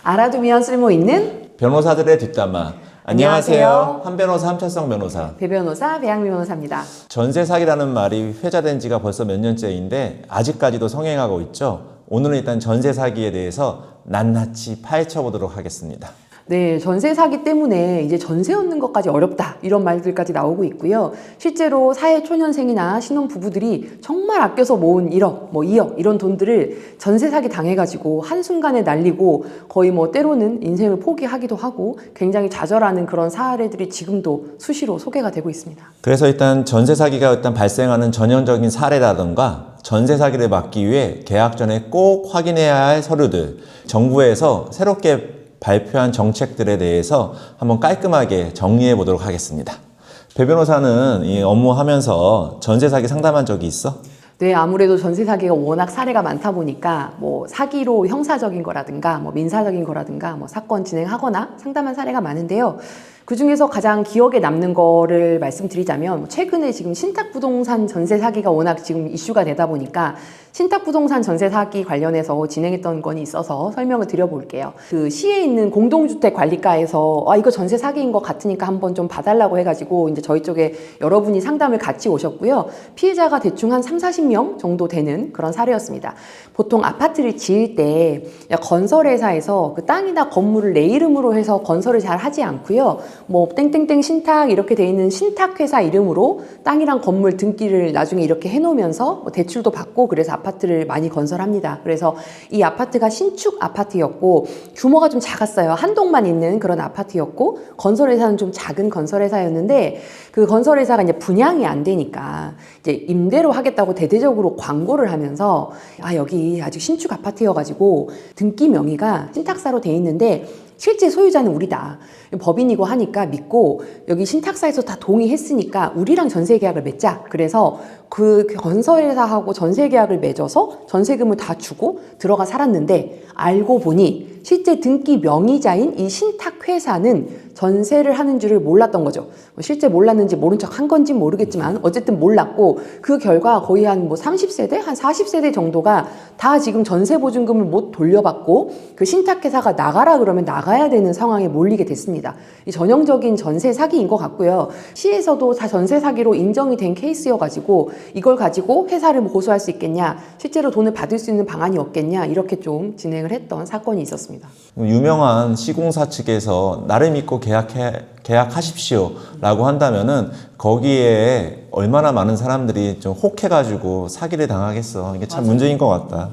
알아두면 쓸모있는 변호사들의 뒷담화. 안녕하세요. 한 변호사 함철성 변호사. 배 변호사 배양미 변호사입니다. 전세 사기라는 말이 회자된 지가 벌써 몇 년째인데 아직까지도 성행하고 있죠. 오늘은 일단 전세 사기에 대해서 낱낱이 파헤쳐 보도록 하겠습니다. 네, 전세 사기 때문에 이제 전세 얻는 것까지 어렵다 이런 말들까지 나오고 있고요. 실제로 사회 초년생이나 신혼 부부들이 정말 아껴서 모은 1억, 2억 이런 돈들을 전세 사기 당해가지고 한순간에 날리고 거의 때로는 인생을 포기하기도 하고 굉장히 좌절하는 그런 사례들이 지금도 수시로 소개가 되고 있습니다. 그래서 일단 전세 사기가 일단 발생하는 전형적인 사례라던가 전세 사기를 막기 위해 계약 전에 꼭 확인해야 할 서류들, 정부에서 새롭게 발표한 정책들에 대해서 한번 깔끔하게 정리해 보도록 하겠습니다. 배 변호사는 이 업무하면서 전세 사기 상담한 적이 있어? 네, 아무래도 전세 사기가 워낙 사례가 많다 보니까 사기로 형사적인 거라든가 민사적인 거라든가 사건 진행하거나 상담한 사례가 많은데요. 그 중에서 가장 기억에 남는 거를 말씀드리자면 최근에 지금 신탁부동산 전세 사기가 워낙 지금 이슈가 되다 보니까 신탁부동산 전세 사기 관련해서 진행했던 건이 있어서 설명을 드려볼게요. 그 시에 있는 공동주택 관리과에서 이거 전세 사기인 것 같으니까 한번 좀 봐달라고 해가지고 이제 저희 쪽에 여러분이 상담을 같이 오셨고요. 피해자가 대충 한 30-40명 정도 되는 그런 사례였습니다. 보통 아파트를 지을 때 건설회사에서 그 땅이나 건물을 내 이름으로 해서 건설을 잘 하지 않고요. 땡땡땡 신탁 이렇게 돼 있는 신탁회사 이름으로 땅이랑 건물 등기를 나중에 이렇게 해놓으면서 대출도 받고 그래서 아파트를 많이 건설합니다. 그래서 이 아파트가 신축 아파트였고 규모가 좀 작았어요. 한 동만 있는 그런 아파트였고 건설회사는 좀 작은 건설회사였는데 그 건설회사가 이제 분양이 안 되니까 이제 임대로 하겠다고 대대적으로 광고를 하면서 여기 아직 신축 아파트여가지고 등기 명의가 신탁사로 돼 있는데 실제 소유자는 우리다. 법인이고 하니까 믿고 여기 신탁사에서 다 동의했으니까 우리랑 전세계약을 맺자. 그래서 그 건설회사하고 전세계약을 맺어서 전세금을 다 주고 들어가 살았는데 알고 보니 실제 등기 명의자인 이 신탁회사는 전세를 하는 줄을 몰랐던 거죠. 실제 몰랐는지 모른 척 한 건지 모르겠지만 어쨌든 몰랐고 그 결과 거의 한 30세대, 한 40세대 정도가 다 지금 전세보증금을 못 돌려받고 그 신탁회사가 나가라 그러면 나가야 되는 상황에 몰리게 됐습니다. 이 전형적인 전세 사기인 것 같고요. 시에서도 다 전세 사기로 인정이 된 케이스여가지고 이걸 가지고 회사를 고소할 수 있겠냐, 실제로 돈을 받을 수 있는 방안이 없겠냐 이렇게 좀 진행을 했던 사건이 있었습니다. 유명한 시공사 측에서 나를 믿고 계약하십시오 라고 한다면은 거기에 얼마나 많은 사람들이 좀 혹해가지고 사기를 당하겠어. 이게 참 문제인 것 같다.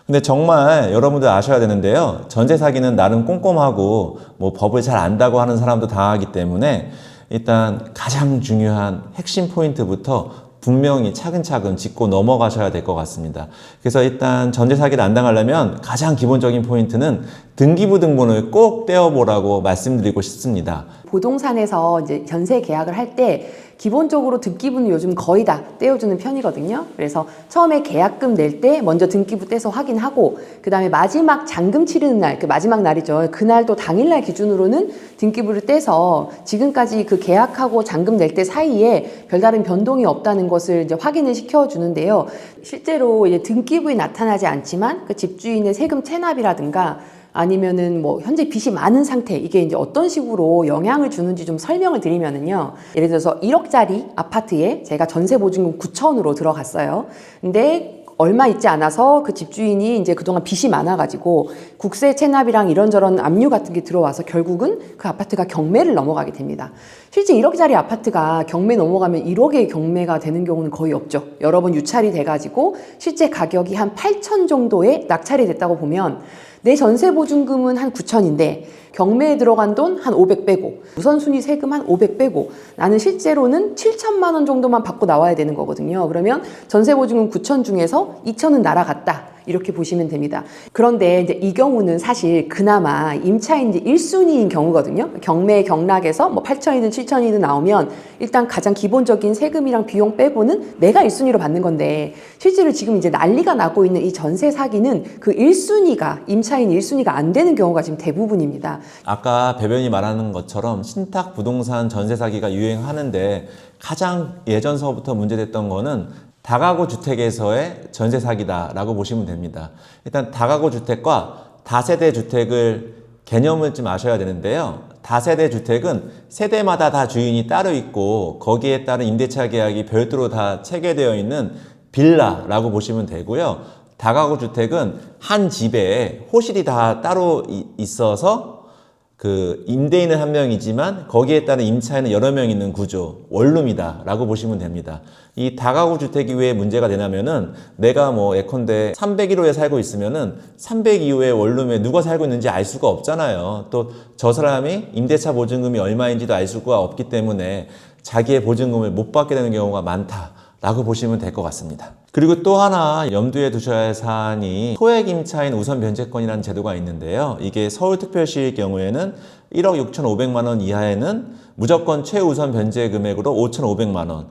근데 정말 여러분들 아셔야 되는데요. 전세 사기는 나름 꼼꼼하고 법을 잘 안다고 하는 사람도 당하기 때문에 일단 가장 중요한 핵심 포인트부터 분명히 차근차근 짚고 넘어가셔야 될 것 같습니다. 그래서 일단 전세 사기를 안 당하려면 가장 기본적인 포인트는 등기부 등본을 꼭 떼어보라고 말씀드리고 싶습니다. 부동산에서 이제 전세 계약을 할 때 기본적으로 등기부는 요즘 거의 다 떼어주는 편이거든요. 그래서 처음에 계약금 낼 때 먼저 등기부 떼서 확인하고 그 다음에 마지막 잔금 치르는 날, 그 마지막 날이죠. 그날도 당일날 기준으로는 등기부를 떼서 지금까지 그 계약하고 잔금 낼 때 사이에 별다른 변동이 없다는 것을 이제 확인을 시켜주는데요. 실제로 이제 등기부에 나타나지 않지만 그 집주인의 세금 체납이라든가 아니면은 현재 빚이 많은 상태, 이게 이제 어떤 식으로 영향을 주는지 좀 설명을 드리면은요. 예를 들어서 1억짜리 아파트에 제가 전세보증금 9천으로 들어갔어요. 근데 얼마 있지 않아서 그 집주인이 이제 그동안 빚이 많아가지고 국세 체납이랑 이런저런 압류 같은 게 들어와서 결국은 그 아파트가 경매를 넘어가게 됩니다. 실제 1억짜리 아파트가 경매 넘어가면 1억의 경매가 되는 경우는 거의 없죠. 여러 번 유찰이 돼가지고 실제 가격이 한 8천 정도에 낙찰이 됐다고 보면 내 전세보증금은 한 9천인데 경매에 들어간 돈 한 500 빼고 우선순위 세금 한 500 빼고 나는 실제로는 7천만 원 정도만 받고 나와야 되는 거거든요. 그러면 전세보증금 9천 중에서 2천은 날아갔다. 이렇게 보시면 됩니다. 그런데 이제 이 경우는 사실 그나마 임차인 이제 1순위인 경우거든요. 경매 경락에서 8천이든 7천이든 나오면 일단 가장 기본적인 세금이랑 비용 빼고는 내가 1순위로 받는 건데 실제로 지금 이제 난리가 나고 있는 이 전세 사기는 그 1순위가 임차인 1순위가 안 되는 경우가 지금 대부분입니다. 아까 배변이 말하는 것처럼 신탁 부동산 전세 사기가 유행하는데 가장 예전서부터 문제됐던 거는 다가구 주택에서의 전세 사기다라고 보시면 됩니다. 일단 다가구 주택과 다세대 주택을 개념을 좀 아셔야 되는데요. 다세대 주택은 세대마다 다 주인이 따로 있고 거기에 따른 임대차 계약이 별도로 다 체계되어 있는 빌라라고 보시면 되고요. 다가구 주택은 한 집에 호실이 다 따로 있어서 그 임대인은 한 명이지만 거기에 따른 임차인은 여러 명 있는 구조, 원룸이다라고 보시면 됩니다. 이 다가구 주택이 왜 문제가 되냐면은 내가 뭐 예컨대 301호에 살고 있으면은 302호의 원룸에 누가 살고 있는지 알 수가 없잖아요. 또 저 사람이 임대차 보증금이 얼마인지도 알 수가 없기 때문에 자기의 보증금을 못 받게 되는 경우가 많다라고 보시면 될 것 같습니다. 그리고 또 하나 염두에 두셔야 할 사안이 소액 임차인 우선 변제권이라는 제도가 있는데요. 이게 서울특별시의 경우에는 1억 6,500만 원 이하에는 무조건 최우선 변제 금액으로 5,500만 원,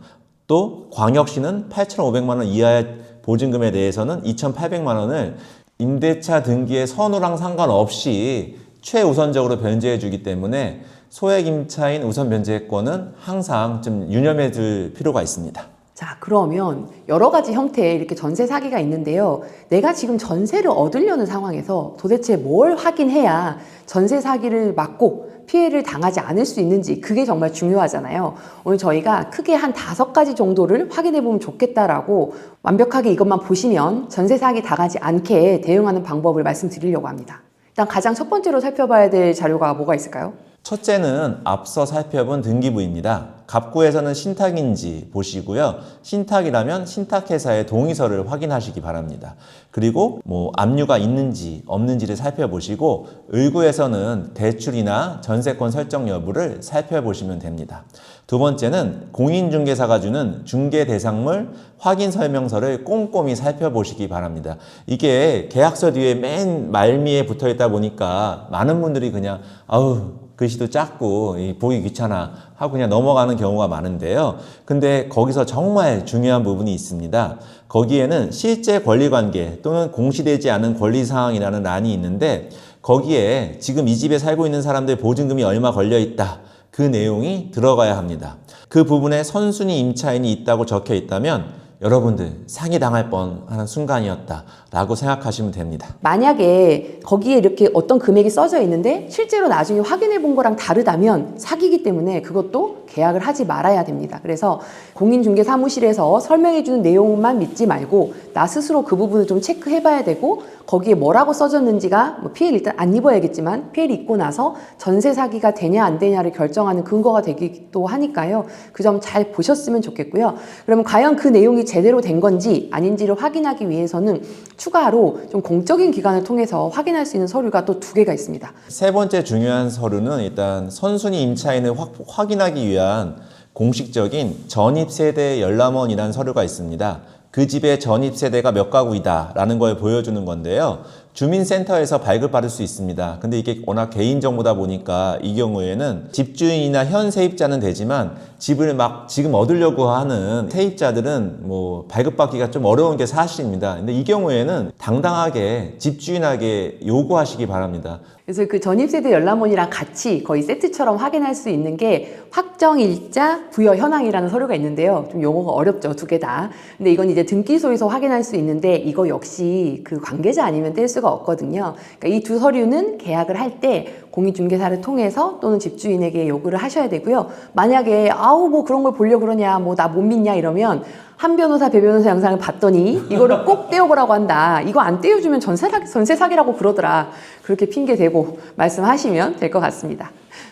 또 광역시는 8,500만 원 이하의 보증금에 대해서는 2,800만 원을 임대차 등기의 선호랑 상관없이 최우선적으로 변제해 주기 때문에 소액 임차인 우선 변제권은 항상 좀 유념해 둘 필요가 있습니다. 자, 그러면 여러 가지 형태의 이렇게 전세 사기가 있는데요. 내가 지금 전세를 얻으려는 상황에서 도대체 뭘 확인해야 전세 사기를 막고 피해를 당하지 않을 수 있는지, 그게 정말 중요하잖아요. 오늘 저희가 크게 한 5가지 정도를 확인해 보면 좋겠다라고, 완벽하게 이것만 보시면 전세 사기 당하지 않게 대응하는 방법을 말씀드리려고 합니다. 일단 가장 첫 번째로 살펴봐야 될 자료가 뭐가 있을까요? 첫째는 앞서 살펴본 등기부입니다. 갑구에서는 신탁인지 보시고요. 신탁이라면 신탁회사의 동의서를 확인하시기 바랍니다. 그리고 뭐 압류가 있는지 없는지를 살펴보시고, 을구에서는 대출이나 전세권 설정 여부를 살펴보시면 됩니다. 두 번째는 공인중개사가 주는 중개대상물 확인 설명서를 꼼꼼히 살펴보시기 바랍니다. 이게 계약서 뒤에 맨 말미에 붙어 있다 보니까 많은 분들이 그냥 아우 글씨도 작고 보기 귀찮아 하고 그냥 넘어가는 경우가 많은데요. 근데 거기서 정말 중요한 부분이 있습니다. 거기에는 실제 권리관계 또는 공시되지 않은 권리사항이라는 란이 있는데, 거기에 지금 이 집에 살고 있는 사람들 보증금이 얼마 걸려 있다, 그 내용이 들어가야 합니다. 그 부분에 선순위 임차인이 있다고 적혀 있다면 여러분들 사기당할 뻔하는 순간이었다라고 생각하시면 됩니다. 만약에 거기에 이렇게 어떤 금액이 써져 있는데 실제로 나중에 확인해 본 거랑 다르다면 사기이기 때문에 그것도 계약을 하지 말아야 됩니다. 그래서 공인중개사무실에서 설명해 주는 내용만 믿지 말고 나 스스로 그 부분을 좀 체크해 봐야 되고, 거기에 뭐라고 써졌는지가 뭐 피해를 일단 안 입어야겠지만 피해를 입고 나서 전세 사기가 되냐 안 되냐를 결정하는 근거가 되기도 하니까요. 그 점 잘 보셨으면 좋겠고요. 그러면 과연 그 내용이 제대로 된 건지 아닌지를 확인하기 위해서는 추가로 좀 공적인 기관을 통해서 확인할 수 있는 서류가 또 2개가 있습니다. 세 번째 중요한 서류는 일단 선순위 임차인을 확인하기 위한 공식적인 전입세대 열람원이라는 서류가 있습니다. 그 집의 전입세대가 몇 가구이다 라는 걸 보여주는 건데요. 주민센터에서 발급받을 수 있습니다. 근데 이게 워낙 개인정보다 보니까 이 경우에는 집주인이나 현 세입자는 되지만 집을 막 지금 얻으려고 하는 세입자들은 뭐 발급받기가 좀 어려운 게 사실입니다. 근데 이 경우에는 당당하게 집주인에게 요구하시기 바랍니다. 그래서 그 전입세대 열람원이랑 같이 거의 세트처럼 확인할 수 있는 게 확정일자 부여 현황이라는 서류가 있는데요. 좀 용어가 어렵죠, 2개 다. 근데 이건 이제 등기소에서 확인할 수 있는데 이거 역시 그 관계자 아니면 뗄 수가 없거든요. 그러니까 이 2 서류는 계약을 할 때 공인중개사를 통해서 또는 집주인에게 요구를 하셔야 되고요. 만약에 아우 뭐 그런 걸 보려고 그러냐, 뭐 나 못 믿냐 이러면 한 변호사, 배 변호사 영상을 봤더니 이거를 꼭 떼어보라고 한다. 이거 안 떼어주면 전세 사기라고 그러더라. 그렇게 핑계 대고 말씀하시면 될 것 같습니다.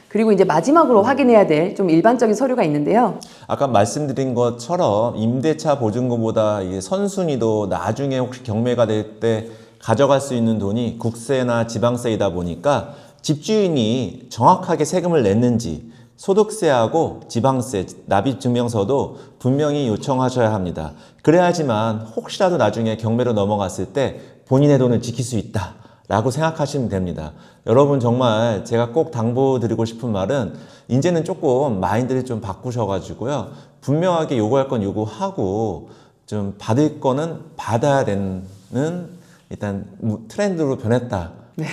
그리고 이제 마지막으로 확인해야 될 좀 일반적인 서류가 있는데요. 아까 말씀드린 것처럼 임대차 보증금보다 이게 선순위도 나중에 혹시 경매가 될 때 가져갈 수 있는 돈이 국세나 지방세이다 보니까 집주인이 정확하게 세금을 냈는지 소득세하고 지방세, 납입증명서도 분명히 요청하셔야 합니다. 그래야지만 혹시라도 나중에 경매로 넘어갔을 때 본인의 돈을 지킬 수 있다 라고 생각하시면 됩니다. 여러분 정말 제가 꼭 당부드리고 싶은 말은 이제는 조금 마인드를 좀 바꾸셔가지고요. 분명하게 요구할 건 요구하고 좀 받을 거는 받아야 되는 일단 트렌드로 변했다. 네.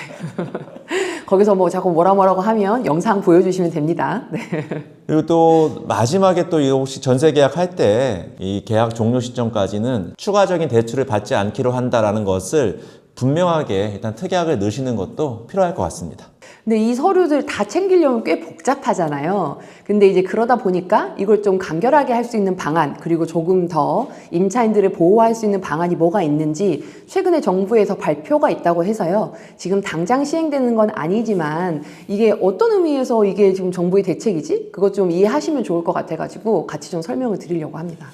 거기서 뭐 자꾸 뭐라고 하면 영상 보여주시면 됩니다. 네. 그리고 또 마지막에 또 이거 혹시 전세 계약할 때 이 계약 종료 시점까지는 추가적인 대출을 받지 않기로 한다라는 것을 분명하게 일단 특약을 넣으시는 것도 필요할 것 같습니다. 근데 이 서류들 다 챙기려면 꽤 복잡하잖아요. 근데 이제 그러다 보니까 이걸 좀 간결하게 할 수 있는 방안, 그리고 조금 더 임차인들을 보호할 수 있는 방안이 뭐가 있는지 최근에 정부에서 발표가 있다고 해서요. 지금 당장 시행되는 건 아니지만 이게 어떤 의미에서 이게 지금 정부의 대책이지? 그것 좀 이해하시면 좋을 것 같아가지고 같이 좀 설명을 드리려고 합니다.